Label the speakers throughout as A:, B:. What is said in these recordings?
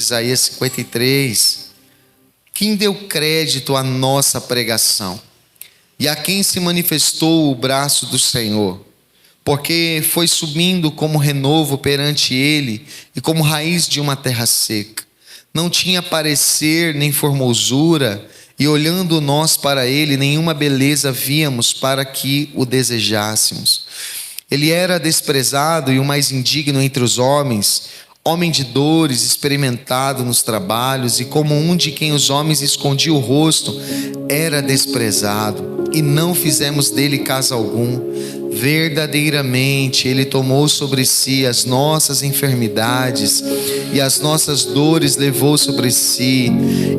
A: Isaías 53. Quem deu crédito à nossa pregação? E a quem se manifestou o braço do Senhor? Porque foi subindo como renovo perante ele e como raiz de uma terra seca. Não tinha parecer nem formosura, e olhando nós para ele, nenhuma beleza víamos para que o desejássemos. Ele era desprezado e o mais indigno entre os homens, homem de dores, experimentado nos trabalhos, e como um de quem os homens escondiam o rosto, era desprezado, e não fizemos dele caso algum. Verdadeiramente ele tomou sobre si as nossas enfermidades e as nossas dores levou sobre si,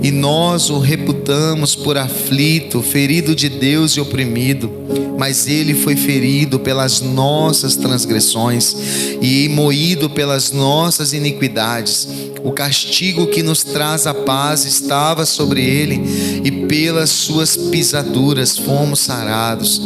A: e nós o reputamos por aflito, ferido de Deus e oprimido. Mas ele foi ferido pelas nossas transgressões e moído pelas nossas iniquidades. O castigo que nos traz a paz estava sobre ele, e pelas suas pisaduras fomos sarados.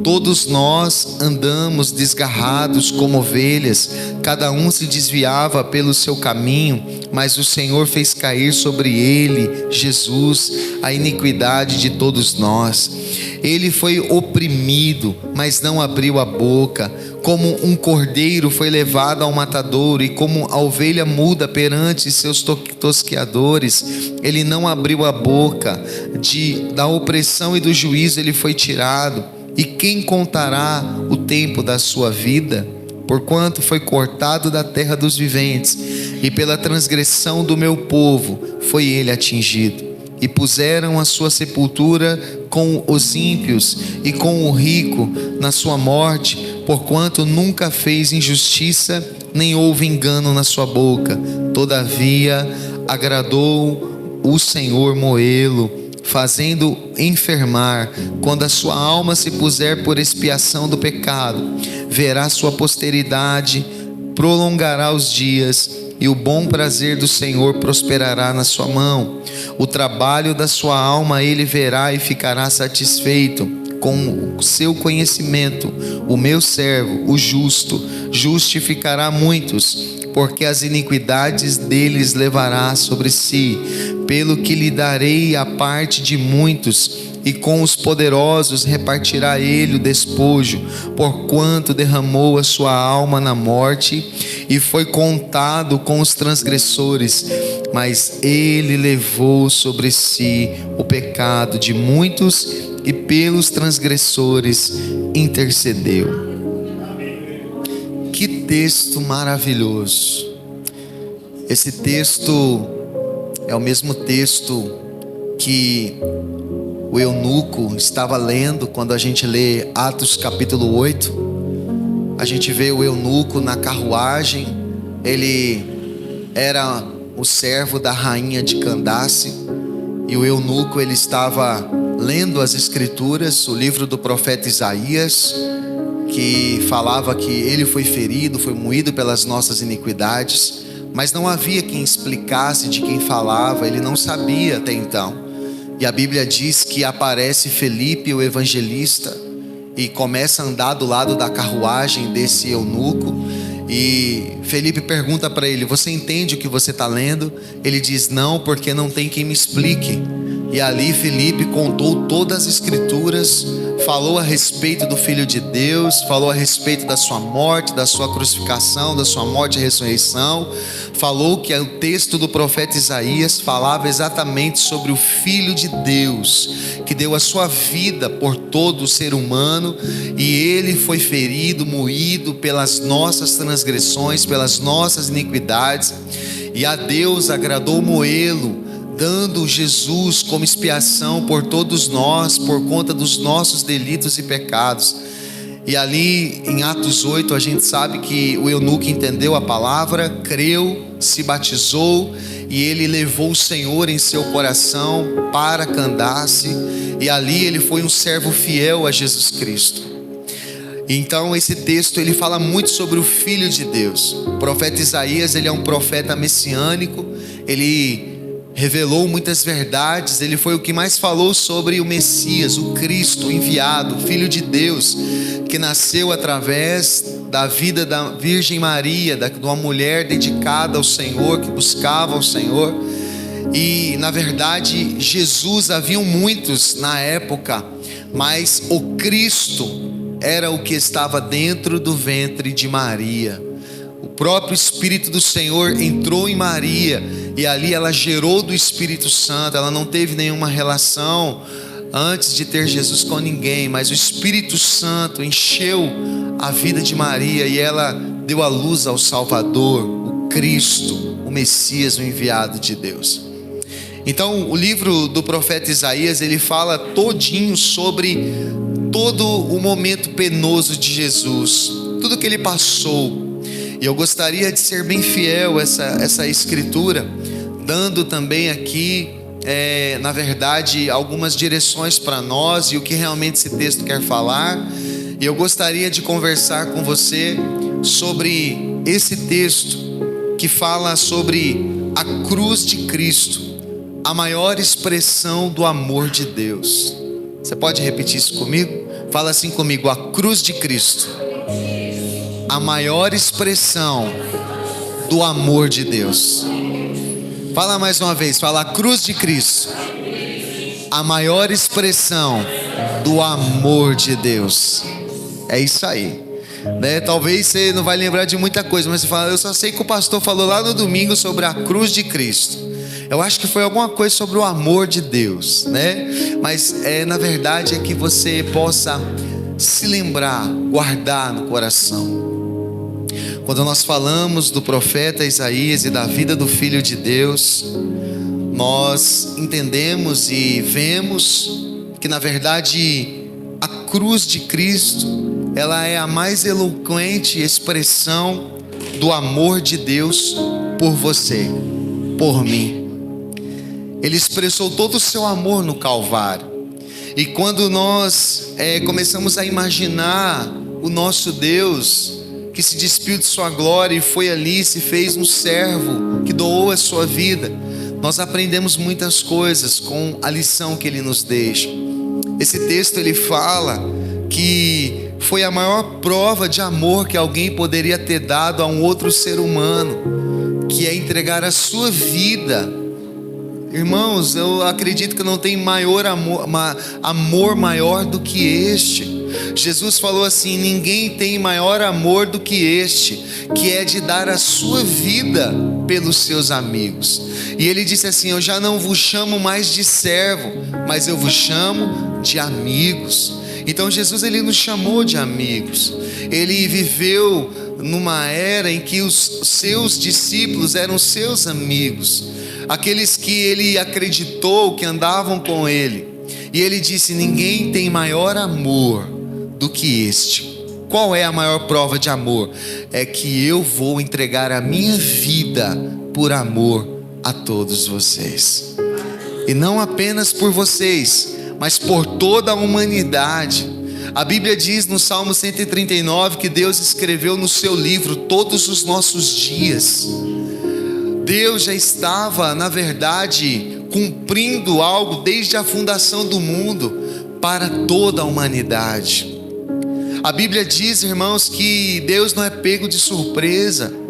A: Todos nós andamos desgarrados como ovelhas, cada um se desviava pelo seu caminho, mas o Senhor fez cair sobre ele, Jesus, a iniquidade de todos nós. Ele foi oprimido, mas não abriu a boca. Como um cordeiro foi levado ao matadouro, e como a ovelha muda perante seus tosqueadores, ele não abriu a boca. Da opressão e do juízo ele foi tirado. E quem contará o tempo da sua vida? Porquanto foi cortado da terra dos viventes, e pela transgressão do meu povo foi ele atingido. E puseram a sua sepultura com os ímpios e com o rico na sua morte, porquanto nunca fez injustiça, nem houve engano na sua boca. Todavia agradou o Senhor moê-lo, fazendo enfermar. Quando a sua alma se puser por expiação do pecado, verá sua posteridade, prolongará os dias, e o bom prazer do Senhor prosperará na sua mão. O trabalho da sua alma ele verá e ficará satisfeito. Com o seu conhecimento, o meu servo, o justo, justificará muitos, porque as iniquidades deles levará sobre si. Pelo que lhe darei a parte de muitos, e com os poderosos repartirá ele o despojo, porquanto derramou a sua alma na morte, e foi contado com os transgressores. Mas ele levou sobre si o pecado de muitos, e pelos transgressores intercedeu. Que texto maravilhoso! Esse texto é o mesmo texto que o eunuco estava lendo quando a gente lê Atos capítulo 8. A gente vê o eunuco na carruagem. Ele era o servo da rainha de Candace, e o eunuco ele estava lendo as escrituras, o livro do profeta Isaías, que falava que ele foi ferido, foi moído pelas nossas iniquidades, mas não havia quem explicasse de quem falava, ele não sabia até então. E a Bíblia diz que aparece Felipe, o evangelista, e começa a andar do lado da carruagem desse eunuco, e Felipe pergunta para ele: você entende o que você está lendo? Ele diz: não, porque não tem quem me explique. E ali Felipe contou todas as escrituras, falou a respeito do Filho de Deus, falou a respeito da sua morte, da sua crucificação, da sua morte e ressurreição. Falou que o texto do profeta Isaías falava exatamente sobre o Filho de Deus, que deu a sua vida por todo o ser humano, e ele foi ferido, moído pelas nossas transgressões, pelas nossas iniquidades, e a Deus agradou moê-lo, dando Jesus como expiação por todos nós, por conta dos nossos delitos e pecados. E ali em Atos 8 a gente sabe que o eunuco entendeu a palavra, creu, se batizou, e ele levou o Senhor em seu coração para Candace, e ali ele foi um servo fiel a Jesus Cristo. Então esse texto ele fala muito sobre o Filho de Deus. O profeta Isaías ele é um profeta messiânico, ele revelou muitas verdades, ele foi o que mais falou sobre o Messias, o Cristo, o enviado, o Filho de Deus, que nasceu através da vida da Virgem Maria, de uma mulher dedicada ao Senhor, que buscava o Senhor. E na verdade Jesus, haviam muitos na época, mas o Cristo era o que estava dentro do ventre de Maria. O próprio Espírito do Senhor entrou em Maria e ali ela gerou do Espírito Santo. Ela não teve nenhuma relação antes de ter Jesus com ninguém, mas o Espírito Santo encheu a vida de Maria e ela deu à luz ao Salvador, o Cristo, o Messias, o enviado de Deus. Então o livro do profeta Isaías, ele fala todinho sobre todo o momento penoso de Jesus, tudo que ele passou. E eu gostaria de ser bem fiel a essa escritura, dando também aqui, na verdade, algumas direções para nós e o que realmente esse texto quer falar. E eu gostaria de conversar com você sobre esse texto que fala sobre a cruz de Cristo, a maior expressão do amor de Deus. Você pode repetir isso comigo? Fala assim comigo: a cruz de Cristo, a maior expressão do amor de Deus. Fala mais uma vez, fala: a cruz de Cristo, a maior expressão do amor de Deus. É isso aí, né? Talvez você não vai lembrar de muita coisa, mas você fala: eu só sei que o pastor falou lá no domingo sobre a cruz de Cristo. Eu acho que foi alguma coisa sobre o amor de Deus, né? Mas na verdade é que você possa se lembrar, guardar no coração. Quando nós falamos do profeta Isaías e da vida do Filho de Deus, nós entendemos e vemos que na verdade a cruz de Cristo, ela é a mais eloquente expressão do amor de Deus por você, por mim. Ele expressou todo o seu amor no Calvário. E quando nós começamos a imaginar o nosso Deus, que se despiu de sua glória e foi ali, se fez um servo, que doou a sua vida, nós aprendemos muitas coisas com a lição que ele nos deixa. Esse texto ele fala que foi a maior prova de amor que alguém poderia ter dado a um outro ser humano, que é entregar a sua vida. Irmãos, eu acredito que não tem amor maior do que este. Jesus falou assim: ninguém tem maior amor do que este, que é de dar a sua vida pelos seus amigos. E ele disse assim: eu já não vos chamo mais de servo, mas eu vos chamo de amigos. Então Jesus, ele nos chamou de amigos. Ele viveu numa era em que os seus discípulos eram seus amigos, aqueles que ele acreditou, que andavam com ele. E ele disse: ninguém tem maior amor do que este. Qual é a maior prova de amor? É que eu vou entregar a minha vida por amor a todos vocês. E não apenas por vocês, mas por toda a humanidade. A Bíblia diz no Salmo 139 que Deus escreveu no seu livro todos os nossos dias. Deus já estava, na verdade, cumprindo algo desde a fundação do mundo para toda a humanidade. A Bíblia diz, irmãos, que Deus não é pego de surpresa.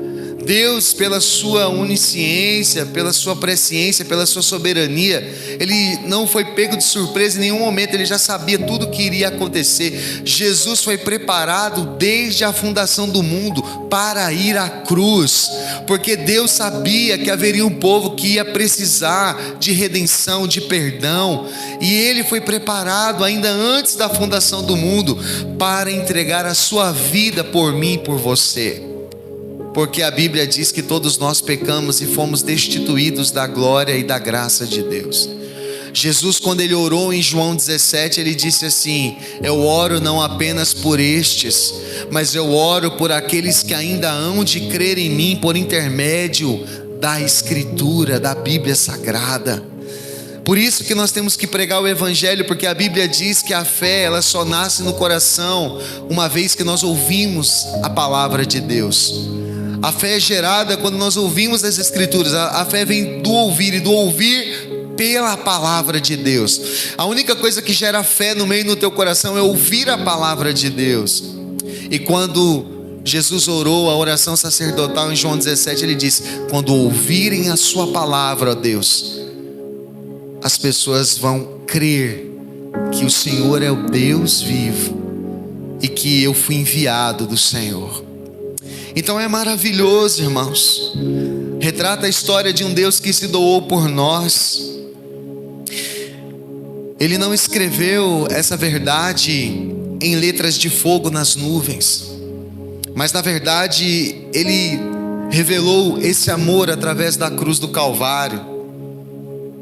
A: Deus, pela sua onisciência, pela sua presciência, pela sua soberania, Ele não foi pego de surpresa em nenhum momento. Ele já sabia tudo o que iria acontecer. Jesus foi preparado desde a fundação do mundo para ir à cruz, porque Deus sabia que haveria um povo que ia precisar de redenção, de perdão, e Ele foi preparado ainda antes da fundação do mundo para entregar a sua vida por mim e por você. Porque a Bíblia diz que todos nós pecamos e fomos destituídos da glória e da graça de Deus. Jesus, quando ele orou em João 17, ele disse assim: eu oro não apenas por estes, mas eu oro por aqueles que ainda hão de crer em mim por intermédio da Escritura, da Bíblia Sagrada. Por isso que nós temos que pregar o Evangelho, porque a Bíblia diz que a fé, ela só nasce no coração uma vez que nós ouvimos a palavra de Deus. A fé é gerada quando nós ouvimos as Escrituras. A fé vem do ouvir, e do ouvir pela palavra de Deus. A única coisa que gera fé no meio do teu coração é ouvir a palavra de Deus. E quando Jesus orou a oração sacerdotal em João 17, ele disse: quando ouvirem a sua palavra, ó Deus, as pessoas vão crer que o Senhor é o Deus vivo e que eu fui enviado do Senhor. Então é maravilhoso, irmãos. Retrata a história de um Deus que se doou por nós. Ele não escreveu essa verdade em letras de fogo nas nuvens, mas na verdade Ele revelou esse amor através da cruz do Calvário,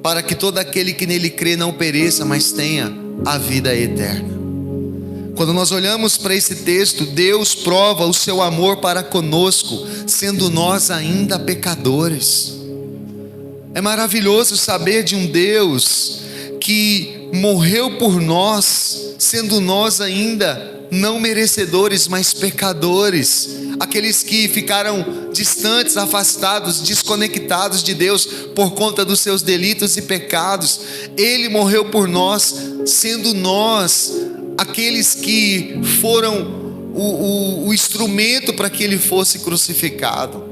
A: para que todo aquele que nele crê não pereça, mas tenha a vida eterna. Quando nós olhamos para esse texto, Deus prova o seu amor para conosco, sendo nós ainda pecadores. É maravilhoso saber de um Deus que morreu por nós, sendo nós ainda não merecedores, mas pecadores, aqueles que ficaram distantes, afastados, desconectados de Deus por conta dos seus delitos e pecados. Ele morreu por nós, sendo nós aqueles que foram o instrumento para que Ele fosse crucificado.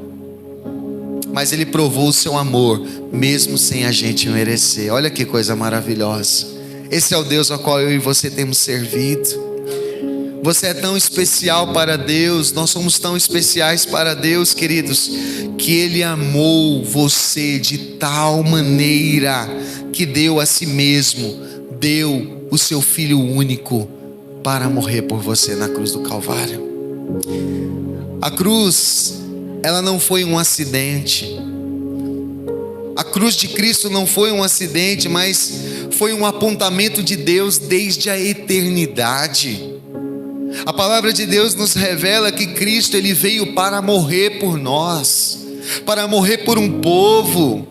A: Mas Ele provou o seu amor, mesmo sem a gente merecer. Olha que coisa maravilhosa. Esse é o Deus ao qual eu e você temos servido. Você é tão especial para Deus, nós somos tão especiais para Deus, queridos, que Ele amou você de tal maneira que deu a si mesmo, deu o seu Filho único para morrer por você na cruz do Calvário. A cruz, ela não foi um acidente. A cruz de Cristo não foi um acidente, mas foi um apontamento de Deus desde a eternidade. A palavra de Deus nos revela que Cristo, Ele veio para morrer por nós, para morrer por um povo.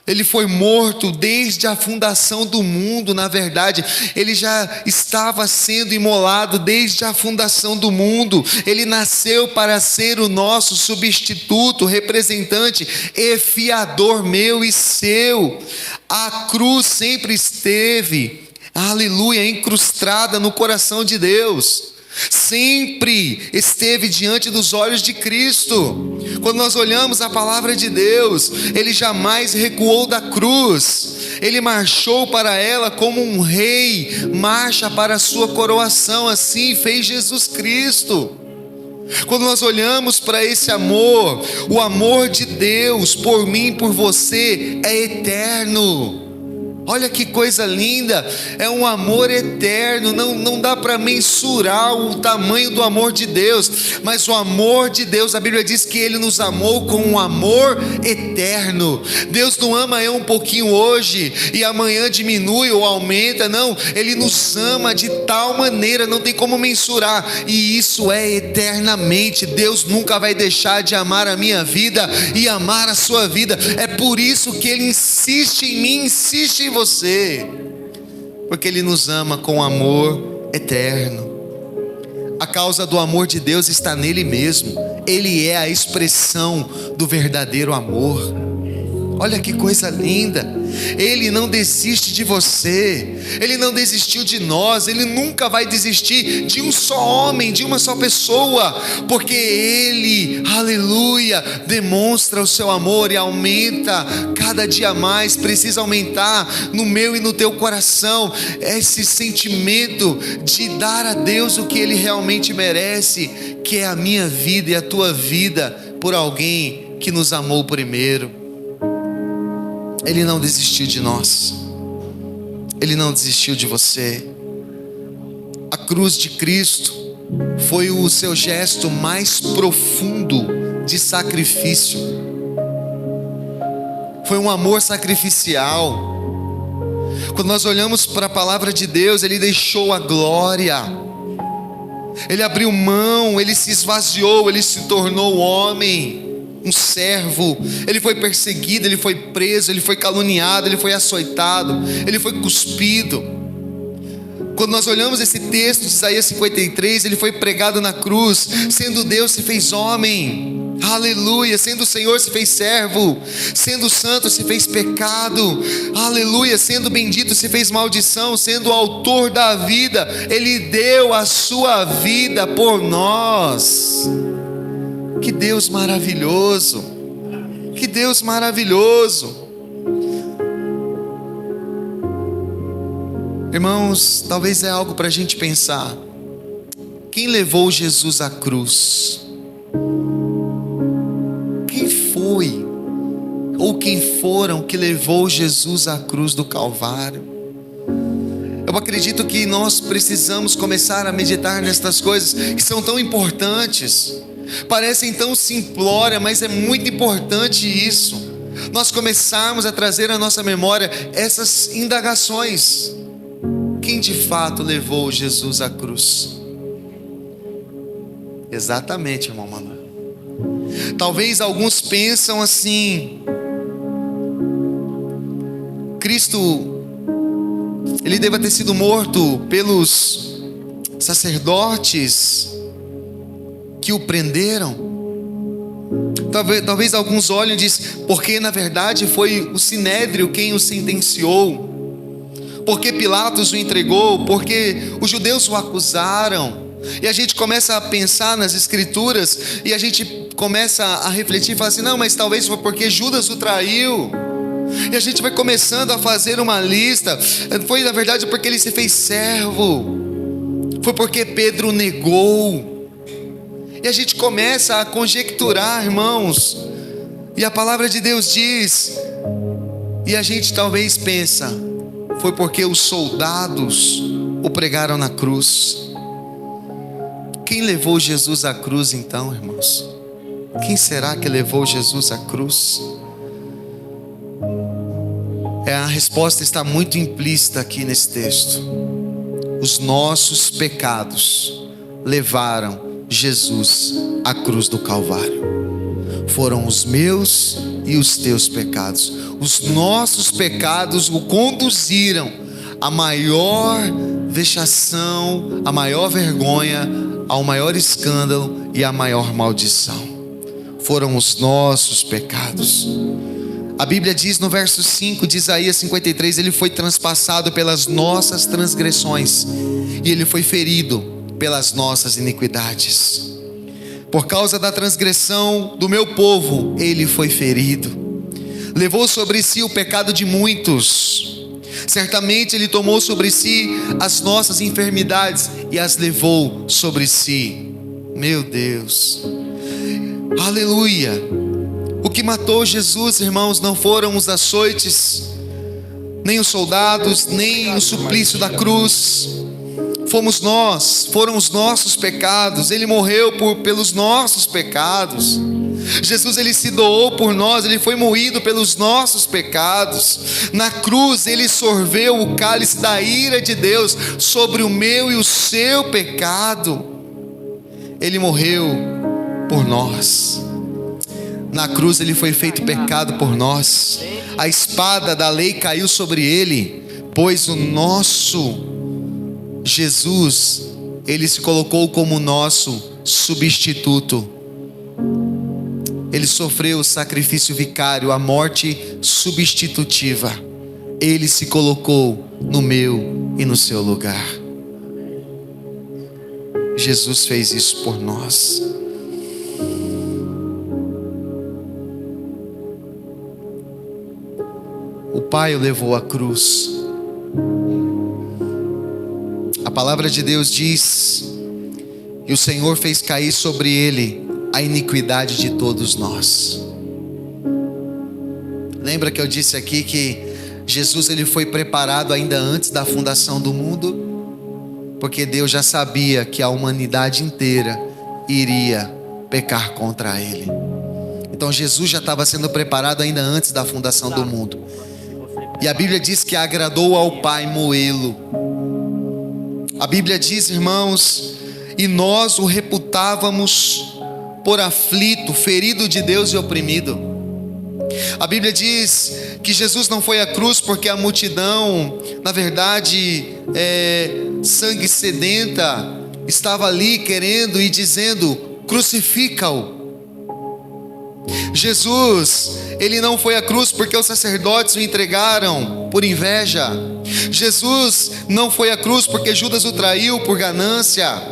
A: Ele foi morto desde a fundação do mundo. Na verdade, Ele já estava sendo imolado desde a fundação do mundo. Ele nasceu para ser o nosso substituto, representante e fiador meu e seu. A cruz sempre esteve, aleluia, incrustada no coração de Deus. Sempre esteve diante dos olhos de Cristo. Quando nós olhamos a palavra de Deus, Ele jamais recuou da cruz. Ele marchou para ela como um rei marcha para a sua coroação. Assim fez Jesus Cristo. Quando nós olhamos para esse amor, o amor de Deus por mim e por você é eterno. Olha que coisa linda, é um amor eterno, não dá para mensurar o tamanho do amor de Deus, mas o amor de Deus, a Bíblia diz que Ele nos amou com um amor eterno. Deus não ama eu um pouquinho hoje e amanhã diminui ou aumenta, não, Ele nos ama de tal maneira, não tem como mensurar, e isso é eternamente. Deus nunca vai deixar de amar a minha vida e amar a sua vida. É por isso que Ele insiste em mim, insiste em você, porque Ele nos ama com amor eterno. A causa do amor de Deus está nele mesmo. Ele é a expressão do verdadeiro amor. Olha que coisa linda. Ele não desiste de você, Ele não desistiu de nós, Ele nunca vai desistir de um só homem, de uma só pessoa, porque Ele, aleluia, demonstra o seu amor e aumenta cada dia mais. Precisa aumentar no meu e no teu coração esse sentimento de dar a Deus o que Ele realmente merece, que é a minha vida e a tua vida, por alguém que nos amou primeiro. Ele não desistiu de nós, Ele não desistiu de você. A cruz de Cristo foi o seu gesto mais profundo de sacrifício. Foi um amor sacrificial. Quando nós olhamos para a palavra de Deus, Ele deixou a glória, Ele abriu mão, Ele se esvaziou, Ele se tornou homem, um servo. Ele foi perseguido, Ele foi preso, Ele foi caluniado, Ele foi açoitado, Ele foi cuspido. Quando nós olhamos esse texto de Isaías 53, Ele foi pregado na cruz. Sendo Deus se fez homem, aleluia. Sendo o Senhor se fez servo, sendo santo se fez pecado, aleluia. Sendo bendito se fez maldição, sendo o autor da vida, Ele deu a sua vida por nós. Que Deus maravilhoso! Que Deus maravilhoso! Irmãos, talvez é algo para a gente pensar. Quem levou Jesus à cruz? Quem foi? Ou quem foram que levou Jesus à cruz do Calvário? Eu acredito que nós precisamos começar a meditar nestas coisas que são tão importantes. Parecem tão simplórias, mas é muito importante isso. Nós começarmos a trazer à nossa memória essas indagações. Quem de fato levou Jesus à cruz? Exatamente, irmão Manuel. Talvez alguns pensam assim: Cristo, ele deva ter sido morto pelos sacerdotes que o prenderam. Talvez alguns olhem e dizem, porque na verdade foi o Sinédrio quem o sentenciou, porque Pilatos o entregou, porque os judeus o acusaram. E a gente começa a pensar nas escrituras, e a gente começa a refletir e falar assim, não, mas talvez foi porque Judas o traiu. E a gente vai começando a fazer uma lista. Foi na verdade porque ele se fez servo, foi porque Pedro negou. E a gente começa a conjecturar, irmãos, e a palavra de Deus diz, e a gente talvez pensa, foi porque os soldados o pregaram na cruz. Quem levou Jesus à cruz então, irmãos? Quem será que levou Jesus à cruz? A resposta está muito implícita aqui nesse texto. Os nossos pecados levaram Jesus à cruz do Calvário. Foram os meus e os teus pecados. Os nossos pecados o conduziram à maior vexação, à maior vergonha, ao maior escândalo e à maior maldição. Foram os nossos pecados. A Bíblia diz no verso 5 de Isaías 53, ele foi transpassado pelas nossas transgressões e ele foi ferido pelas nossas iniquidades. Por causa da transgressão do meu povo, ele foi ferido. Levou sobre si o pecado de muitos. Certamente ele tomou sobre si as nossas enfermidades e as levou sobre si. Meu Deus, aleluia. O que matou Jesus, irmãos, não foram os açoites, nem os soldados, nem o suplício da cruz. Fomos nós, foram os nossos pecados. Ele morreu pelos nossos pecados. Jesus, ele se doou por nós, ele foi moído pelos nossos pecados. Na cruz ele sorveu o cálice da ira de Deus sobre o meu e o seu pecado. Ele morreu por nós. Na cruz ele foi feito pecado por nós. A espada da lei caiu sobre ele, pois o nosso Jesus, ele se colocou como nosso substituto. Ele sofreu o sacrifício vicário, a morte substitutiva. Ele se colocou no meu e no seu lugar. Jesus fez isso por nós. O Pai o levou à cruz. A palavra de Deus diz: e o Senhor fez cair sobre ele a iniquidade de todos nós. Lembra que eu disse aqui que Jesus ele foi preparado ainda antes da fundação do mundo? Porque Deus já sabia que a humanidade inteira iria pecar contra ele. Então Jesus já estava sendo preparado ainda antes da fundação do mundo. E a Bíblia diz que agradou ao Pai moê-lo. A Bíblia diz, irmãos, e nós o reputávamos por aflito, ferido de Deus e oprimido. A Bíblia diz que Jesus não foi à cruz porque a multidão, na verdade, sangue sedenta, estava ali querendo e dizendo: crucifica-o. Jesus, ele não foi à cruz porque os sacerdotes o entregaram por inveja. Jesus não foi à cruz porque Judas o traiu por ganância.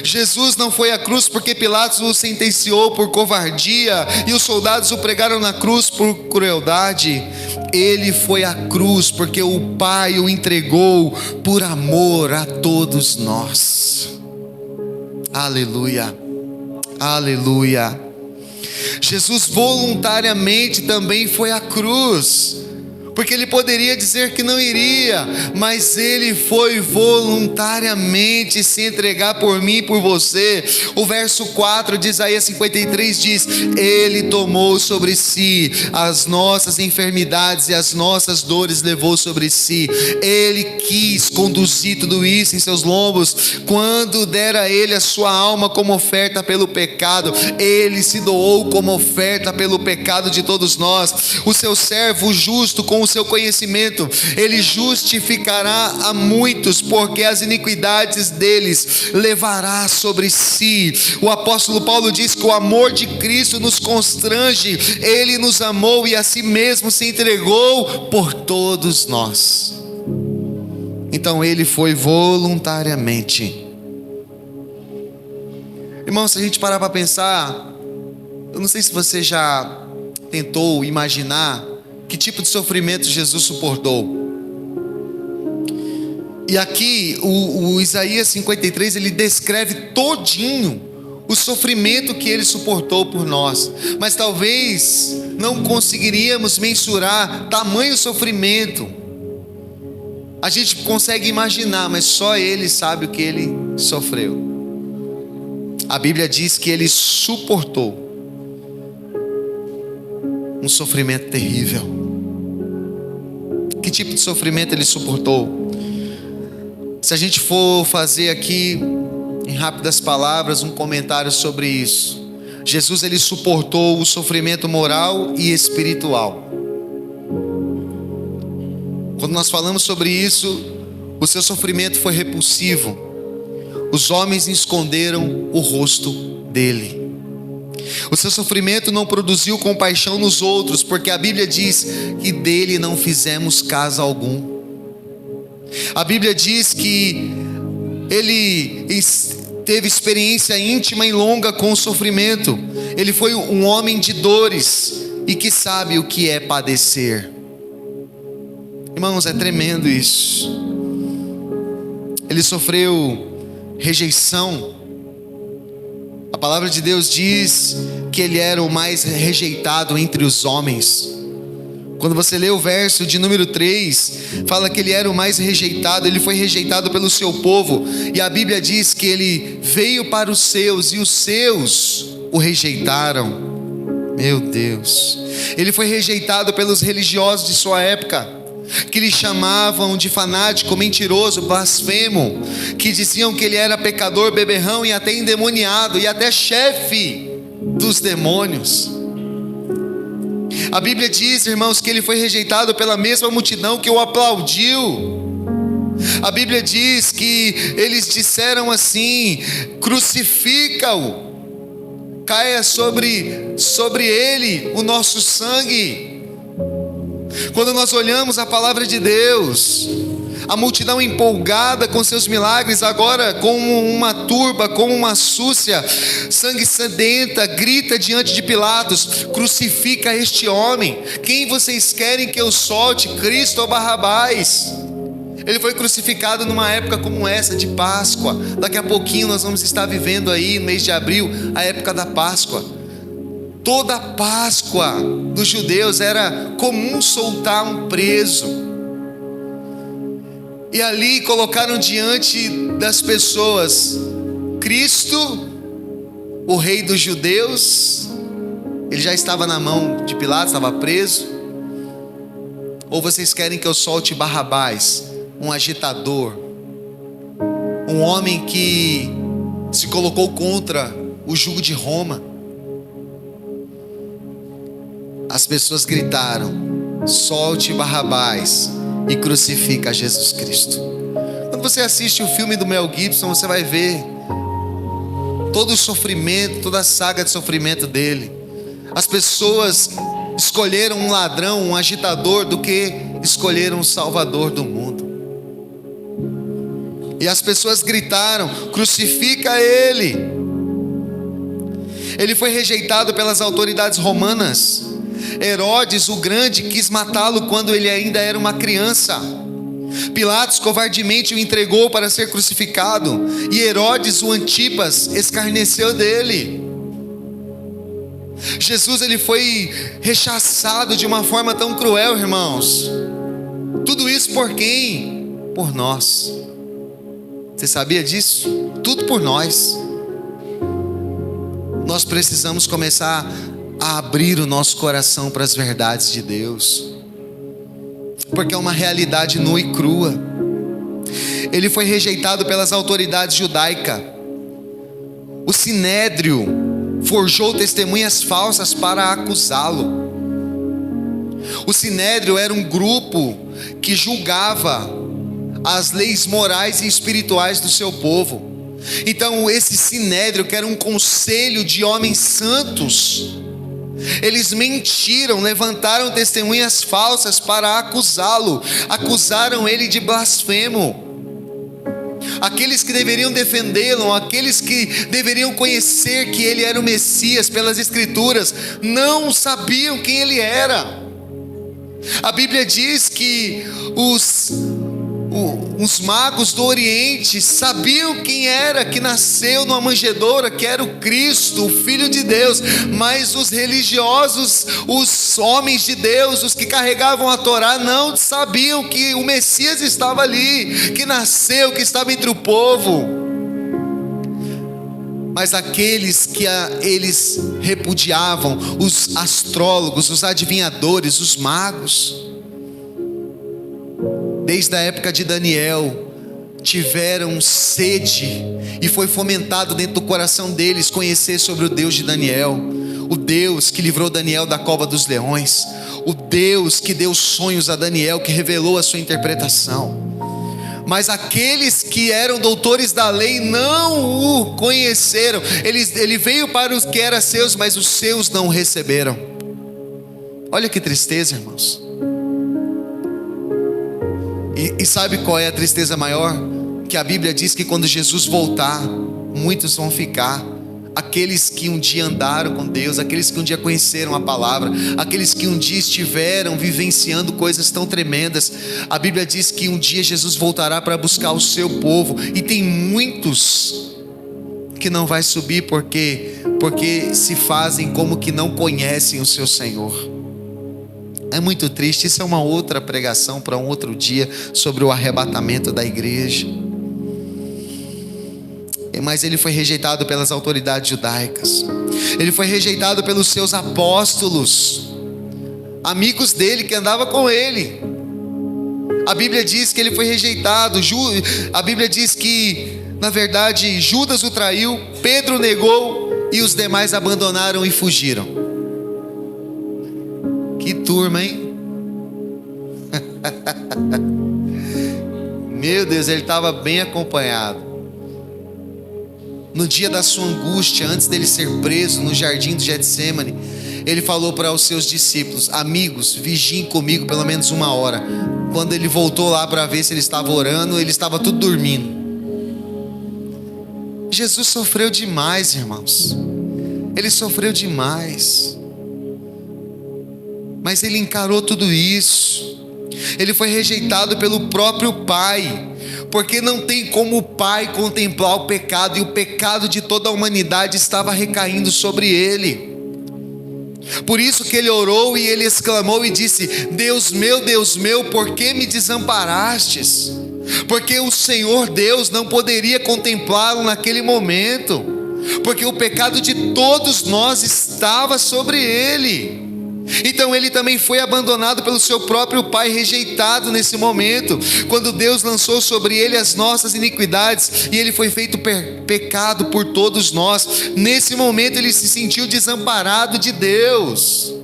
A: Jesus não foi à cruz porque Pilatos o sentenciou por covardia e os soldados o pregaram na cruz por crueldade. Ele foi à cruz porque o Pai o entregou por amor a todos nós. Aleluia, aleluia. Jesus voluntariamente também foi à cruz, porque ele poderia dizer que não iria, mas ele foi voluntariamente se entregar por mim e por você. O verso 4 de Isaías 53 diz: ele tomou sobre si as nossas enfermidades e as nossas dores levou sobre si. Ele quis conduzir tudo isso em seus lombos. Quando dera ele a sua alma como oferta pelo pecado, ele se doou como oferta pelo pecado de todos nós. O seu servo justo, com o seu conhecimento, ele justificará a muitos, porque as iniquidades deles levará sobre si. O apóstolo Paulo diz que o amor de Cristo nos constrange. Ele nos amou e a si mesmo se entregou por todos nós. Então ele foi voluntariamente. Irmão, se a gente parar para pensar, eu não sei se você já tentou imaginar que tipo de sofrimento Jesus suportou. E aqui o Isaías 53, ele descreve todinho o sofrimento que ele suportou por nós. Mas talvez não conseguiríamos mensurar tamanho sofrimento. A gente consegue imaginar, mas só ele sabe o que ele sofreu. A Bíblia diz que ele suportou um sofrimento terrível. Que tipo de sofrimento ele suportou? Se a gente for fazer aqui, em rápidas palavras, um comentário sobre isso. Jesus, ele suportou o sofrimento moral e espiritual. Quando nós falamos sobre isso, o seu sofrimento foi repulsivo. Os homens esconderam o rosto dele. O seu sofrimento não produziu compaixão nos outros, porque a Bíblia diz que dele não fizemos caso algum. A Bíblia diz que ele teve experiência íntima e longa com o sofrimento. Ele foi um homem de dores e que sabe o que é padecer. Irmãos, é tremendo isso. Ele sofreu rejeição. A palavra de Deus diz que ele era o mais rejeitado entre os homens. Quando você lê o verso de número 3, fala que ele era o mais rejeitado, ele foi rejeitado pelo seu povo. E a Bíblia diz que ele veio para os seus e os seus o rejeitaram. Meu Deus. Ele foi rejeitado pelos religiosos de sua época, que lhe chamavam de fanático, mentiroso, blasfemo, que diziam que ele era pecador, beberrão e até endemoniado, e até chefe dos demônios. A Bíblia diz, irmãos, que ele foi rejeitado pela mesma multidão que o aplaudiu. A Bíblia diz que eles disseram assim: crucifica-o, caia sobre ele o nosso sangue. Quando nós olhamos a palavra de Deus, a multidão empolgada com seus milagres, agora como uma turba, como uma súcia, sangue sedenta, grita diante de Pilatos: crucifica este homem. Quem vocês querem que eu solte, Cristo ou Barrabás? Ele foi crucificado numa época como essa de Páscoa. Daqui a pouquinho nós vamos estar vivendo aí, no mês de abril, a época da Páscoa. Toda a Páscoa dos judeus era comum soltar um preso. E ali colocaram diante das pessoas Cristo, o rei dos judeus. Ele já estava na mão de Pilatos, estava preso. Ou vocês querem que eu solte Barrabás, um agitador, um homem que se colocou contra o jugo de Roma? As pessoas gritaram: solte Barrabás e crucifica Jesus Cristo. Quando você assiste o filme do Mel Gibson, você vai ver todo o sofrimento, toda a saga de sofrimento dele. As pessoas escolheram um ladrão, um agitador, do que escolheram um salvador do mundo. E as pessoas gritaram: crucifica ele. Ele foi rejeitado pelas autoridades romanas. Herodes o Grande quis matá-lo quando ele ainda era uma criança. Pilatos covardemente o entregou para ser crucificado, e Herodes o Antipas escarneceu dele. Jesus, ele foi rechaçado de uma forma tão cruel, irmãos. Tudo isso por quem? Por nós. Você sabia disso? Tudo por nós. Nós precisamos começar a abrir o nosso coração para as verdades de Deus, porque é uma realidade nua e crua. Ele foi rejeitado pelas autoridades judaicas. O Sinédrio forjou testemunhas falsas para acusá-lo. O Sinédrio era um grupo que julgava as leis morais e espirituais do seu povo. Então esse Sinédrio, que era um conselho de homens santos, eles mentiram, levantaram testemunhas falsas para acusá-lo. Acusaram ele de blasfemo. Aqueles que deveriam defendê-lo, aqueles que deveriam conhecer que ele era o Messias pelas Escrituras, não sabiam quem ele era. A Bíblia diz que os magos do Oriente sabiam quem era que nasceu numa manjedoura, que era o Cristo, o Filho de Deus. Mas os religiosos, os homens de Deus, os que carregavam a Torá, não sabiam que o Messias estava ali, que nasceu, que estava entre o povo. Mas aqueles que eles repudiavam, os astrólogos, os adivinhadores, os magos, desde a época de Daniel, tiveram sede, e foi fomentado dentro do coração deles conhecer sobre o Deus de Daniel, o Deus que livrou Daniel da cova dos leões, o Deus que deu sonhos a Daniel, que revelou a sua interpretação. Mas aqueles que eram doutores da lei não o conheceram. Ele veio para os que eram seus, mas os seus não o receberam. Olha que tristeza, irmãos. E sabe qual é a tristeza maior? Que a Bíblia diz que quando Jesus voltar, muitos vão ficar. Aqueles que um dia andaram com Deus, aqueles que um dia conheceram a palavra, aqueles que um dia estiveram vivenciando coisas tão tremendas. A Bíblia diz que um dia Jesus voltará para buscar o seu povo, e tem muitos que não vai subir porque se fazem como que não conhecem o seu Senhor. É muito triste. Isso é uma outra pregação para um outro dia, sobre o arrebatamento da igreja. Mas ele foi rejeitado pelas autoridades judaicas. Ele foi rejeitado pelos seus apóstolos, amigos dele que andavam com ele. A Bíblia diz que ele foi rejeitado. A Bíblia diz que, na verdade, Judas o traiu, Pedro negou, e os demais abandonaram e fugiram. Que turma, hein? Meu Deus, ele estava bem acompanhado. No dia da sua angústia, antes dele ser preso no jardim do Getsêmani, ele falou para os seus discípulos: amigos, vigiem comigo pelo menos 1 hora. Quando ele voltou lá para ver se ele estava orando, ele estava tudo dormindo. Jesus sofreu demais, irmãos. Ele sofreu demais. Mas ele encarou tudo isso. Ele foi rejeitado pelo próprio Pai, porque não tem como o Pai contemplar o pecado, e o pecado de toda a humanidade estava recaindo sobre ele. Por isso que ele orou e ele exclamou e disse: Deus meu, por que me desamparastes? Porque o Senhor Deus não poderia contemplá-lo naquele momento, porque o pecado de todos nós estava sobre ele. Então ele também foi abandonado pelo seu próprio Pai, rejeitado nesse momento, quando Deus lançou sobre ele as nossas iniquidades, e ele foi feito pecado por todos nós. Nesse momento ele se sentiu desamparado de Deus.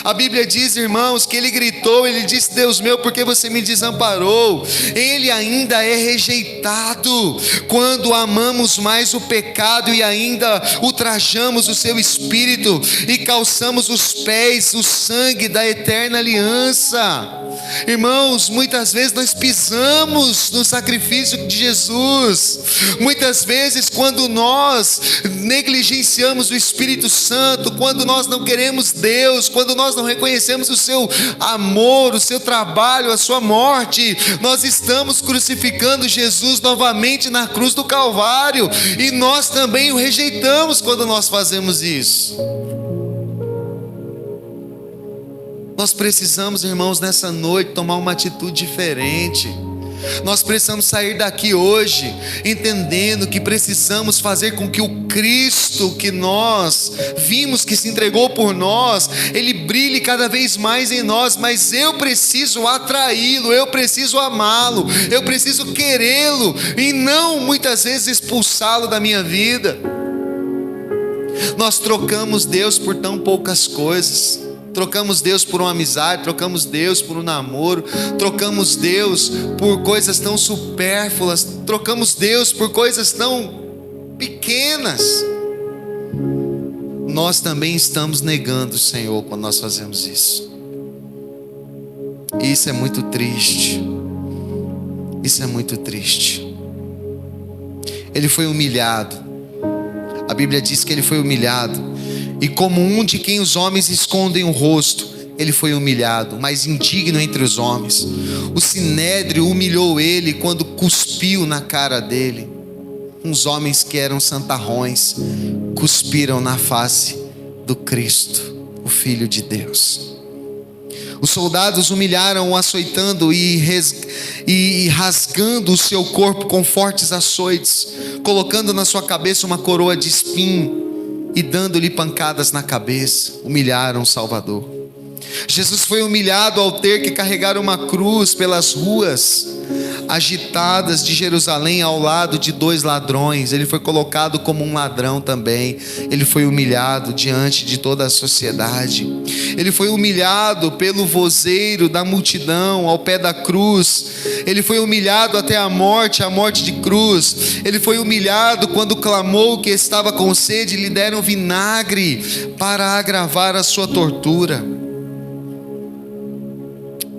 A: A Bíblia diz, irmãos, que ele gritou, ele disse: Deus meu, por que você me desamparou? Ele ainda é rejeitado quando amamos mais o pecado e ainda ultrajamos o seu espírito e calçamos os pés o sangue da eterna aliança. Irmãos, muitas vezes nós pisamos no sacrifício de Jesus. Muitas vezes, quando nós negligenciamos o Espírito Santo, quando nós não queremos Deus, quando nós não reconhecemos o seu amor, o seu trabalho, a sua morte, nós estamos crucificando Jesus novamente na cruz do Calvário, e nós também o rejeitamos quando nós fazemos isso. Nós precisamos, irmãos, nessa noite tomar uma atitude diferente. Nós precisamos sair daqui hoje entendendo que precisamos fazer com que o Cristo que nós vimos que se entregou por nós, Ele brilhe cada vez mais em nós. Mas eu preciso atraí-lo, eu preciso amá-lo, eu preciso querê-lo, e não muitas vezes expulsá-lo da minha vida. Nós trocamos Deus por tão poucas coisas. Trocamos Deus por uma amizade, trocamos Deus por um namoro, trocamos Deus por coisas tão supérfluas, trocamos Deus por coisas tão pequenas. Nós também estamos negando o Senhor quando nós fazemos isso. E isso é muito triste. Isso é muito triste. Ele foi humilhado. A Bíblia diz que ele foi humilhado. E como um de quem os homens escondem o rosto, ele foi humilhado, mas indigno entre os homens. O sinédrio humilhou ele quando cuspiu na cara dele. Uns homens que eram santarrões cuspiram na face do Cristo, o Filho de Deus. Os soldados humilharam-o, açoitando e rasgando o seu corpo com fortes açoites, colocando na sua cabeça uma coroa de espinho e dando-lhe pancadas na cabeça. Humilharam o Salvador. Jesus foi humilhado ao ter que carregar uma cruz pelas ruas agitadas de Jerusalém ao lado de 2 ladrões. Ele foi colocado como um ladrão também. Ele foi humilhado diante de toda a sociedade. Ele foi humilhado pelo vozeiro da multidão ao pé da cruz. Ele foi humilhado até a morte de cruz. Ele foi humilhado quando clamou que estava com sede e lhe deram vinagre para agravar a sua tortura.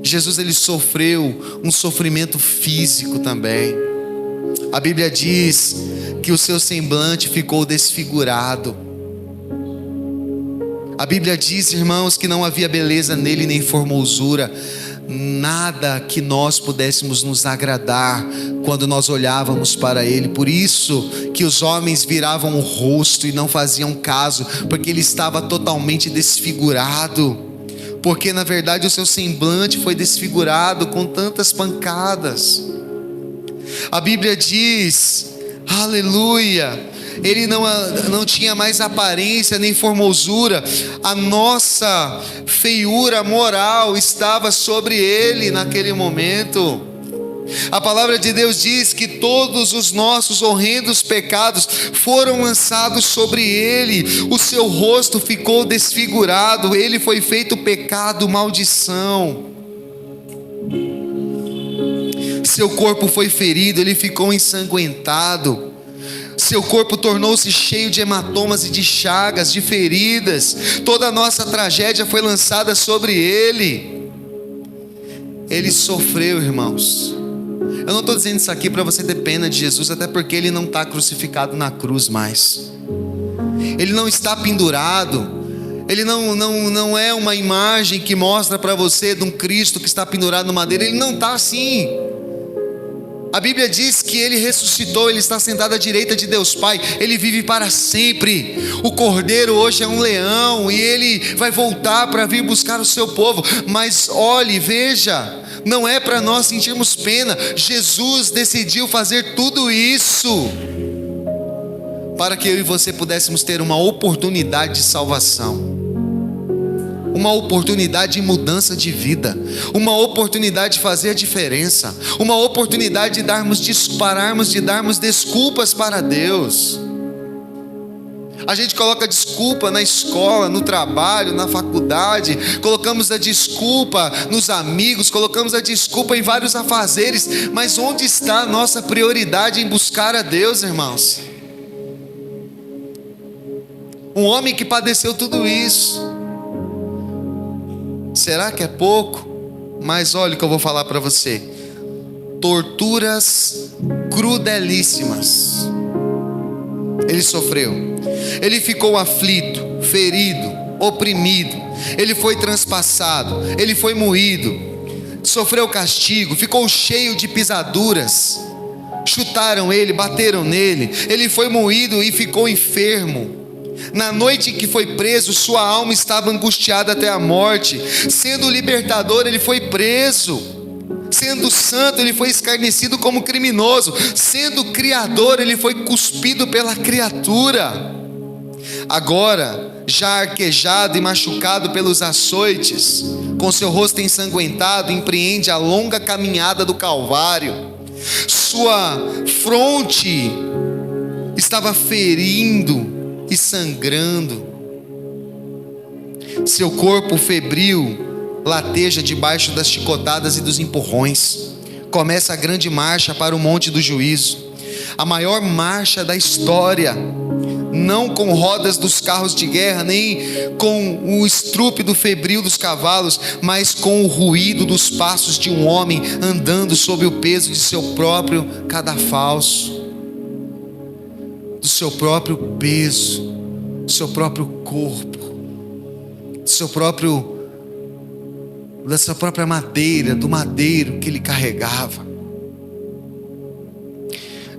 A: Jesus, ele sofreu um sofrimento físico também. A Bíblia diz que o seu semblante ficou desfigurado. A Bíblia diz, irmãos, que não havia beleza nele nem formosura, nada que nós pudéssemos nos agradar quando nós olhávamos para ele. Por isso que os homens viravam o rosto e não faziam caso, porque ele estava totalmente desfigurado. Porque na verdade o seu semblante foi desfigurado com tantas pancadas. A Bíblia diz, aleluia, ele não tinha mais aparência nem formosura. A nossa feiura moral estava sobre ele naquele momento. A palavra de Deus diz que todos os nossos horrendos pecados foram lançados sobre ele. O seu rosto ficou desfigurado. Ele foi feito pecado, maldição. Seu corpo foi ferido, ele ficou ensanguentado. Seu corpo tornou-se cheio de hematomas e de chagas, de feridas. Toda a nossa tragédia foi lançada sobre ele. Ele sofreu, irmãos. Eu não estou dizendo isso aqui para você ter pena de Jesus, até porque ele não está crucificado na cruz mais. Ele não está pendurado. Ele não é uma imagem que mostra para você de um Cristo que está pendurado no madeiro. Ele não está assim. A Bíblia diz que ele ressuscitou, ele está sentado à direita de Deus Pai, ele vive para sempre. O Cordeiro hoje é um leão e ele vai voltar para vir buscar o seu povo. Mas olhe, veja, não é para nós sentirmos pena. Jesus decidiu fazer tudo isso para que eu e você pudéssemos ter uma oportunidade de salvação, uma oportunidade de mudança de vida, uma oportunidade de fazer a diferença, uma oportunidade de pararmos de darmos desculpas para Deus. A gente coloca desculpa na escola, no trabalho, na faculdade, colocamos a desculpa nos amigos, colocamos a desculpa em vários afazeres, mas onde está a nossa prioridade em buscar a Deus, irmãos? Um homem que padeceu tudo isso, será que é pouco? mas olha o que eu vou falar para você: torturas crudelíssimas ele sofreu. Ele ficou aflito, ferido, oprimido. Ele foi transpassado, ele foi moído, sofreu castigo, ficou cheio de pisaduras. Chutaram ele, bateram nele. Ele foi moído e ficou enfermo. Na noite em que foi preso, sua alma estava angustiada até a morte. Sendo libertador, ele foi preso. Sendo santo, ele foi escarnecido como criminoso. Sendo criador, ele foi cuspido pela criatura. Agora, já arquejado e machucado pelos açoites, com seu rosto ensanguentado, empreende a longa caminhada do Calvário. Sua fronte estava ferindo e sangrando. Seu corpo febril lateja debaixo das chicotadas e dos empurrões. Começa a grande marcha para o monte do juízo, a maior marcha da história, não com rodas dos carros de guerra, nem com o estrúpido febril dos cavalos, mas com o ruído dos passos de um homem andando sob o peso de seu próprio cadafalso, do seu próprio peso, do seu próprio corpo, da sua própria madeira, do madeiro que ele carregava.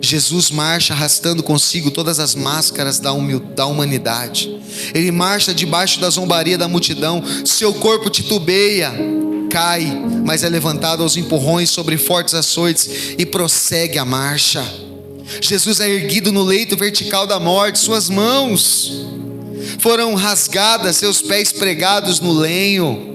A: Jesus marcha arrastando consigo todas as máscaras da humanidade. Ele marcha debaixo da zombaria da multidão. Seu corpo titubeia, cai, mas é levantado aos empurrões sobre fortes açoites e prossegue a marcha. Jesus é erguido no leito vertical da morte. Suas mãos foram rasgadas, seus pés pregados no lenho.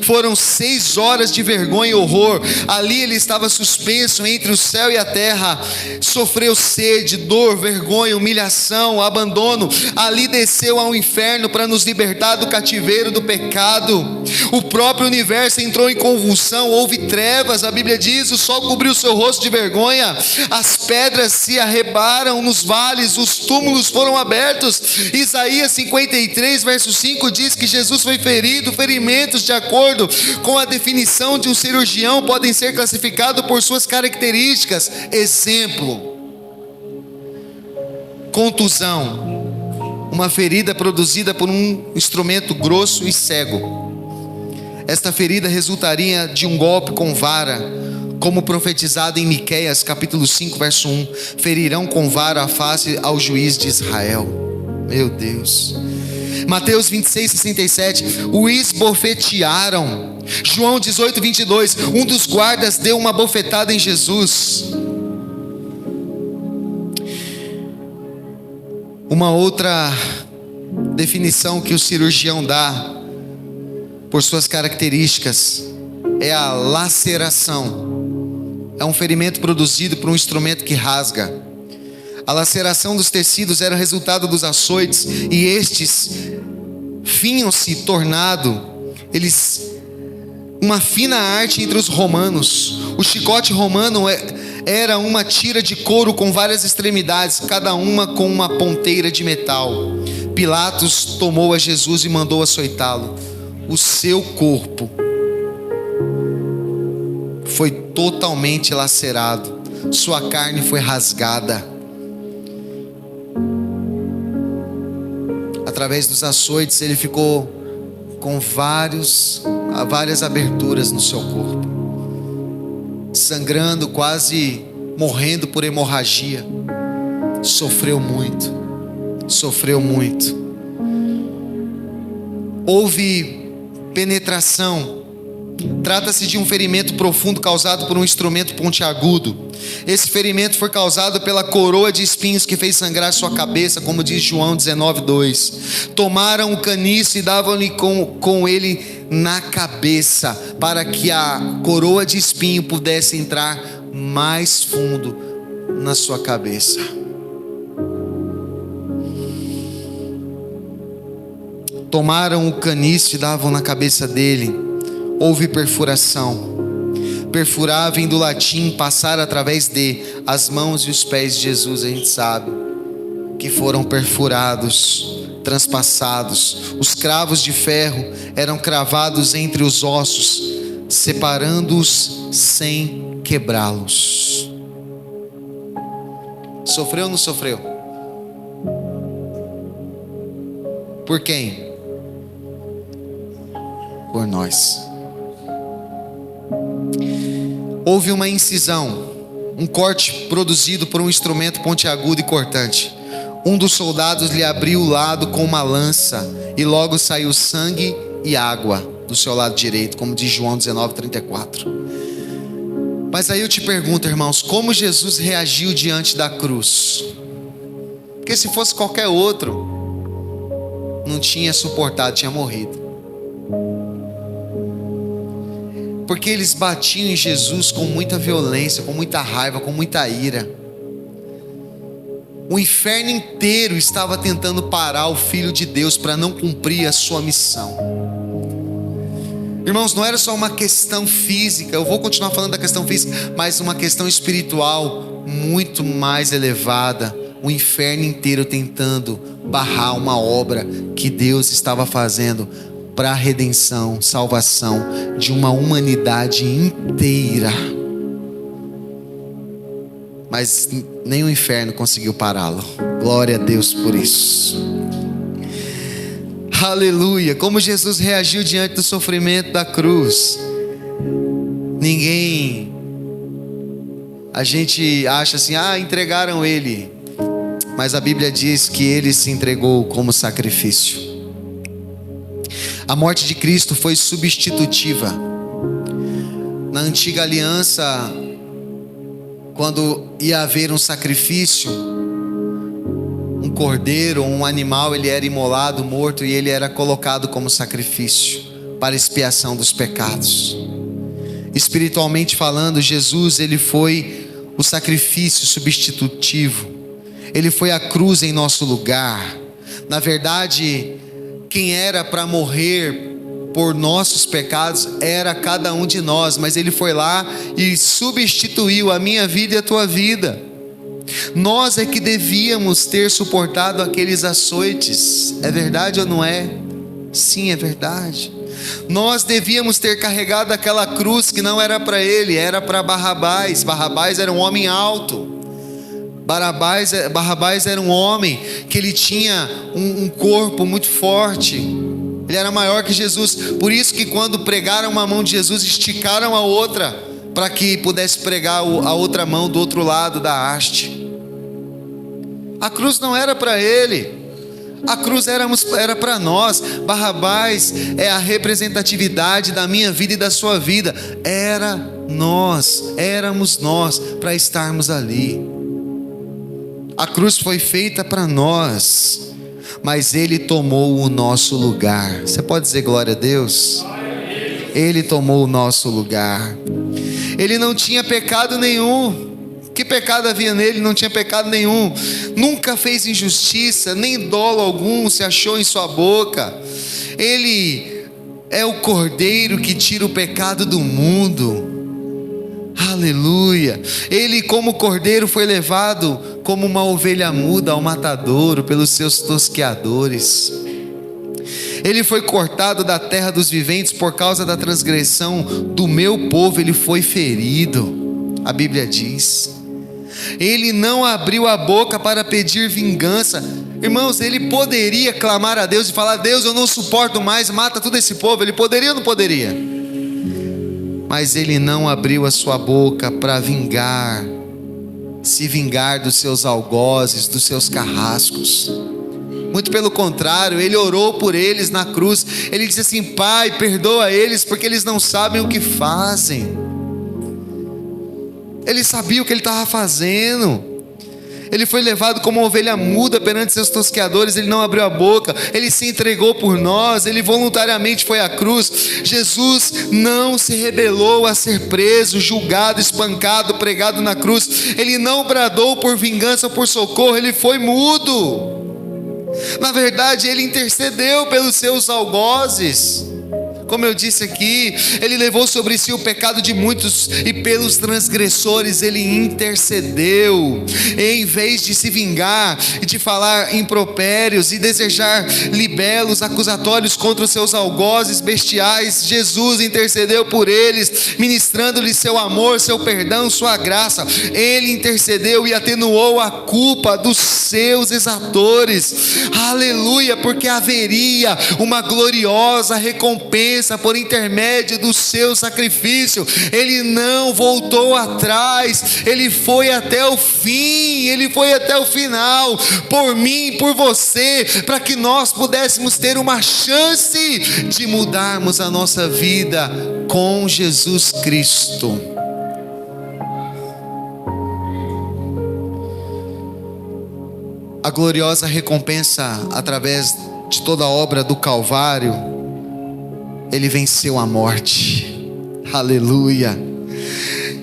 A: Foram 6 horas de vergonha e horror. Ali ele estava suspenso entre o céu e a terra. Sofreu sede, dor, vergonha, humilhação, abandono. Ali desceu ao inferno para nos libertar do cativeiro do pecado. O próprio universo entrou em convulsão. Houve trevas, a Bíblia diz. O sol cobriu seu rosto de vergonha. As pedras se arrebaram nos vales. Os túmulos foram abertos. Isaías 53 verso 5 diz que Jesus foi ferido. Ferimentos de acordo com a definição de um cirurgião podem ser classificados por suas características. Exemplo: contusão, uma ferida produzida por um instrumento grosso e cego. Esta ferida resultaria de um golpe com vara, como profetizado em Miqueias capítulo 5 verso 1. Ferirão com vara a face ao juiz de Israel. Meu Deus. Mateus 26, 67, o esbofetearam. João 18, 22, um dos guardas deu uma bofetada em Jesus. Uma outra definição que o cirurgião dá, por suas características, é a laceração. É um ferimento produzido por um instrumento que rasga. A laceração dos tecidos era resultado dos açoites, e estes finham-se tornado uma fina arte entre os romanos. O chicote romano era uma tira de couro com várias extremidades, cada uma com uma ponteira de metal. Pilatos tomou a Jesus e mandou açoitá-lo. O seu corpo foi totalmente lacerado, sua carne foi rasgada. Através dos açoites ele ficou com várias aberturas no seu corpo, sangrando, quase morrendo por hemorragia. Sofreu muito. Houve penetração. Trata-se de um ferimento profundo causado por um instrumento pontiagudo. Esse ferimento foi causado pela coroa de espinhos que fez sangrar sua cabeça, como diz João 19:2. Tomaram o caniço e davam-lhe com ele na cabeça, para que a coroa de espinho pudesse entrar mais fundo na sua cabeça. Tomaram o caniço e davam na cabeça dele. Houve perfuração. Perfurar vem do latim passar através de. As mãos e os pés de Jesus, a gente sabe que foram perfurados, transpassados. Os cravos de ferro eram cravados entre os ossos, separando-os sem quebrá-los. Sofreu ou não sofreu? Por quem? Por nós. Houve uma incisão, um corte produzido por um instrumento pontiagudo e cortante. Um dos soldados lhe abriu o lado com uma lança, e logo saiu sangue e água do seu lado direito, como diz João 19:34. Mas aí eu te pergunto, irmãos, como Jesus reagiu diante da cruz? Porque se fosse qualquer outro, não tinha suportado, tinha morrido. Porque eles batiam em Jesus com muita violência, com muita raiva, com muita ira. O inferno inteiro estava tentando parar o Filho de Deus para não cumprir a sua missão. Irmãos, não era só uma questão física, eu vou continuar falando da questão física, mas uma questão espiritual muito mais elevada. O inferno inteiro tentando barrar uma obra que Deus estava fazendo para a redenção, salvação de uma humanidade inteira. Mas nem o inferno conseguiu pará-lo. Glória a Deus por isso. Aleluia. Como Jesus reagiu diante do sofrimento da cruz. A gente acha assim, entregaram ele. Mas a Bíblia diz que ele se entregou como sacrifício. A morte de Cristo foi substitutiva. Na antiga aliança, quando ia haver um sacrifício, um cordeiro, um animal, ele era imolado, morto, e ele era colocado como sacrifício para expiação dos pecados. Espiritualmente falando, Jesus, ele foi o sacrifício substitutivo. Ele foi a cruz em nosso lugar. Na verdade, quem era para morrer por nossos pecados era cada um de nós, mas ele foi lá e substituiu a minha vida e a tua vida. Nós é que devíamos ter suportado aqueles açoites. É verdade ou não é? Sim, é verdade. Nós devíamos ter carregado aquela cruz que não era para ele, era para Barrabás. Barrabás era um homem alto. Barrabás era um homem que ele tinha um corpo muito forte. Ele era maior que Jesus. Por isso que quando pregaram uma mão de Jesus, esticaram a outra, para que pudesse pregar a outra mão do outro lado da haste. A cruz não era para ele, a cruz era para nós. Barrabás é a representatividade da minha vida e da sua vida. Éramos nós para estarmos ali. A cruz foi feita para nós, mas ele tomou o nosso lugar. Você pode dizer glória a Deus? Ele tomou o nosso lugar. Ele não tinha pecado nenhum. Que pecado havia nele? Não tinha pecado nenhum. Nunca fez injustiça, nem dolo algum se achou em sua boca. Ele é o Cordeiro que tira o pecado do mundo. Aleluia. Ele, como cordeiro, foi levado como uma ovelha muda ao matadouro pelos seus tosqueadores. Ele foi cortado da terra dos viventes por causa da transgressão do meu povo. Ele foi ferido, a Bíblia diz. Ele não abriu a boca para pedir vingança. Irmãos, ele poderia clamar a Deus e falar: Deus, eu não suporto mais, mata todo esse povo. Ele poderia ou não poderia? Mas ele não abriu a sua boca para se vingar dos seus algozes, dos seus carrascos. Muito pelo contrário, ele orou por eles na cruz. Ele disse assim: Pai, perdoa eles, porque eles não sabem o que fazem. Ele sabia o que ele estava fazendo. Ele foi levado como uma ovelha muda perante seus tosqueadores. Ele não abriu a boca, ele se entregou por nós, ele voluntariamente foi à cruz. Jesus não se rebelou a ser preso, julgado, espancado, pregado na cruz. Ele não bradou por vingança ou por socorro, ele foi mudo. Na verdade, ele intercedeu pelos seus algozes. como eu disse aqui, Ele levou sobre si o pecado de muitos e pelos transgressores Ele intercedeu. Em vez de se vingar e de falar impropérios e desejar libelos acusatórios contra os seus algozes bestiais, Jesus intercedeu por eles, ministrando-lhes seu amor, seu perdão, sua graça. Ele intercedeu e atenuou a culpa dos seus exatores. Aleluia, porque haveria uma gloriosa recompensa por intermédio do seu sacrifício. Ele não voltou atrás, Ele foi até o fim, Ele foi até o final, por mim, por você, para que nós pudéssemos ter uma chance de mudarmos a nossa vida com Jesus Cristo. A gloriosa recompensa através de toda a obra do Calvário, Ele venceu a morte. Aleluia.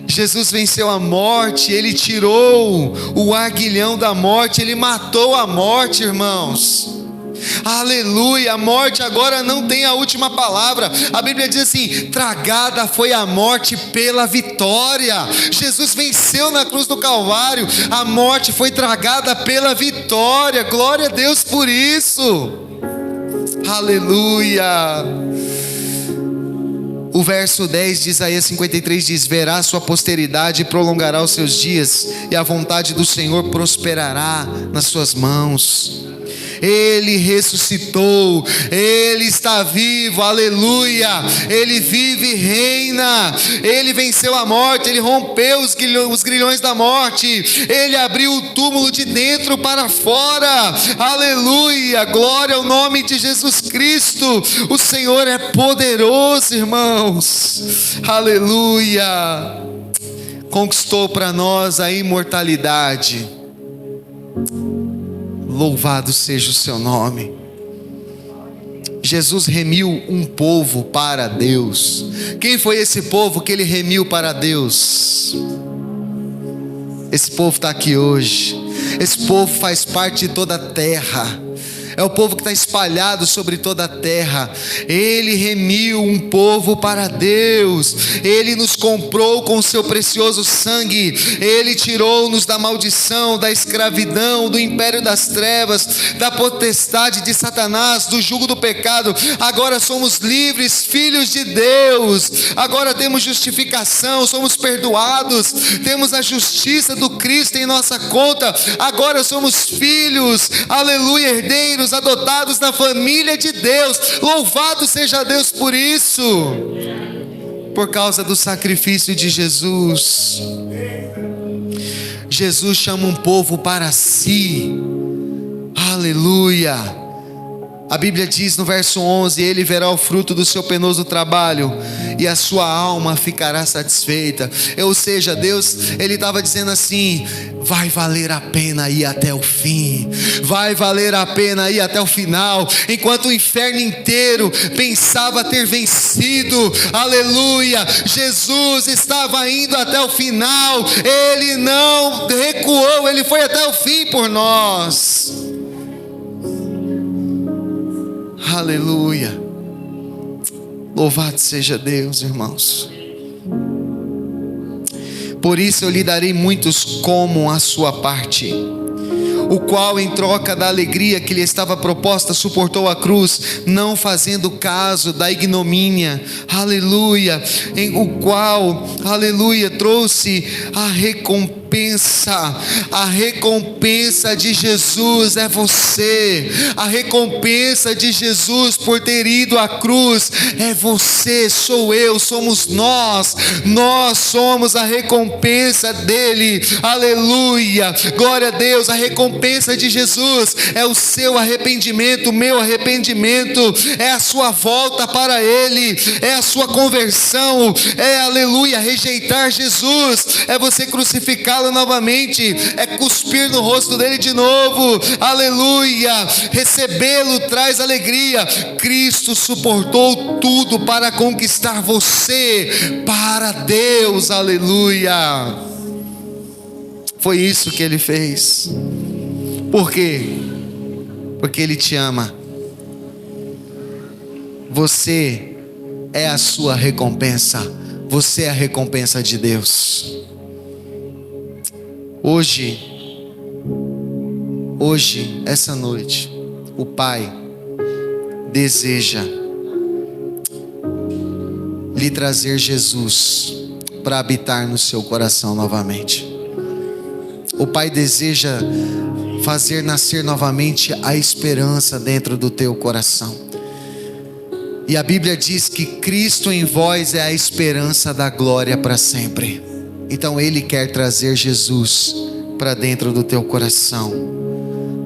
A: Jesus venceu a morte, Ele tirou o aguilhão da morte, Ele matou a morte, irmãos. Aleluia, a morte agora não tem a última palavra. A Bíblia diz assim: tragada foi a morte pela vitória. Jesus venceu na cruz do Calvário, a morte foi tragada pela vitória. Glória a Deus por isso. Aleluia. O verso 10 de Isaías 53 diz: verá sua posteridade e prolongará os seus dias, e a vontade do Senhor prosperará nas suas mãos. Ele ressuscitou, Ele está vivo, aleluia, Ele vive e reina, Ele venceu a morte, Ele rompeu os grilhões da morte, Ele abriu o túmulo de dentro para fora, aleluia, glória ao nome de Jesus Cristo. O Senhor é poderoso, irmãos, aleluia, conquistou para nós a imortalidade. Louvado seja o seu nome. Jesus remiu um povo para Deus. Quem foi esse povo que Ele remiu para Deus? Esse povo está aqui hoje. Esse povo faz parte de toda a terra. É o povo que está espalhado sobre toda a terra. Ele remiu um povo para Deus. Ele nos comprou com o seu precioso sangue. Ele tirou-nos da maldição, da escravidão, do império das trevas, da potestade de Satanás, do jugo do pecado. Agora somos livres, filhos de Deus. Agora temos justificação, somos perdoados, temos a justiça do Cristo em nossa conta. Agora somos filhos, aleluia, herdeiros, adotados na família de Deus. Louvado seja Deus por isso, por causa do sacrifício de Jesus. Jesus chama um povo para si, aleluia. A Bíblia diz no verso 11: Ele verá o fruto do seu penoso trabalho e a sua alma ficará satisfeita. Ou seja, Deus, Ele estava dizendo assim: vai valer a pena ir até o fim, vai valer a pena ir até o final. Enquanto o inferno inteiro pensava ter vencido, aleluia, Jesus estava indo até o final. Ele não recuou, Ele foi até o fim por nós. Aleluia. Louvado seja Deus, irmãos. Por isso eu lhe darei muitos como a sua parte, o qual em troca da alegria que lhe estava proposta suportou a cruz, não fazendo caso da ignomínia, aleluia, em o qual, aleluia, trouxe a recompensa. A recompensa de Jesus é você. A recompensa de Jesus por ter ido à cruz é você, sou eu, somos nós. Nós somos a recompensa dele. Aleluia, glória a Deus. A recompensa de Jesus é o seu arrependimento, o meu arrependimento, é a sua volta para ele, é a sua conversão, é, aleluia, rejeitar Jesus, é você crucificá-lo novamente, é cuspir no rosto dele de novo, aleluia, recebê-lo traz alegria. Cristo suportou tudo para conquistar você para Deus, aleluia. Foi isso que ele fez. Por quê? Porque ele te ama. Você é a sua recompensa. Você é a recompensa de Deus. Hoje, essa noite, o Pai deseja lhe trazer Jesus para habitar no seu coração novamente. O Pai deseja fazer nascer novamente a esperança dentro do teu coração. E a Bíblia diz que Cristo em vós é a esperança da glória para sempre. Então Ele quer trazer Jesus para dentro do teu coração,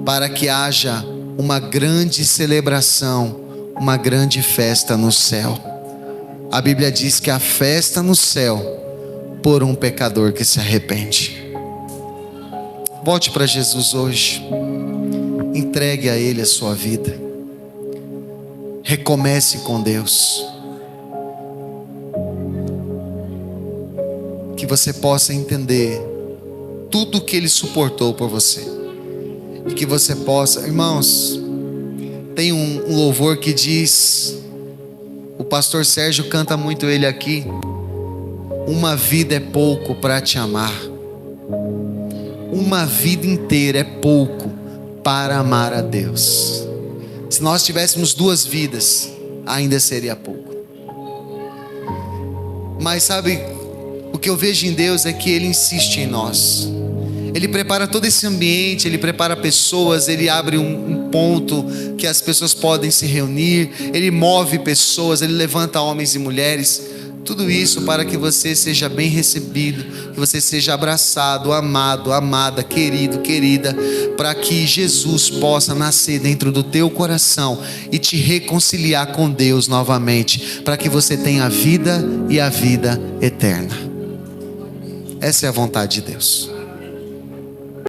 A: para que haja uma grande celebração, uma grande festa no céu. A Bíblia diz que a festa no céu por um pecador que se arrepende. Volte para Jesus hoje, entregue a Ele a sua vida, recomece com Deus, que você possa entender tudo o que Ele suportou por você, e que você possa, irmãos, tem um louvor que diz, o pastor Sérgio canta muito ele aqui: uma vida é pouco para te amar. Uma vida inteira é pouco para amar a Deus. Se nós tivéssemos 2 vidas, ainda seria pouco. Mas sabe, o que eu vejo em Deus é que Ele insiste em nós. Ele prepara todo esse ambiente, Ele prepara pessoas, Ele abre um ponto que as pessoas podem se reunir, Ele move pessoas, Ele levanta homens e mulheres. Tudo isso para que você seja bem recebido, que você seja abraçado, amado, amada, querido, querida, para que Jesus possa nascer dentro do teu coração e te reconciliar com Deus novamente, para que você tenha a vida e a vida eterna. Essa é a vontade de Deus.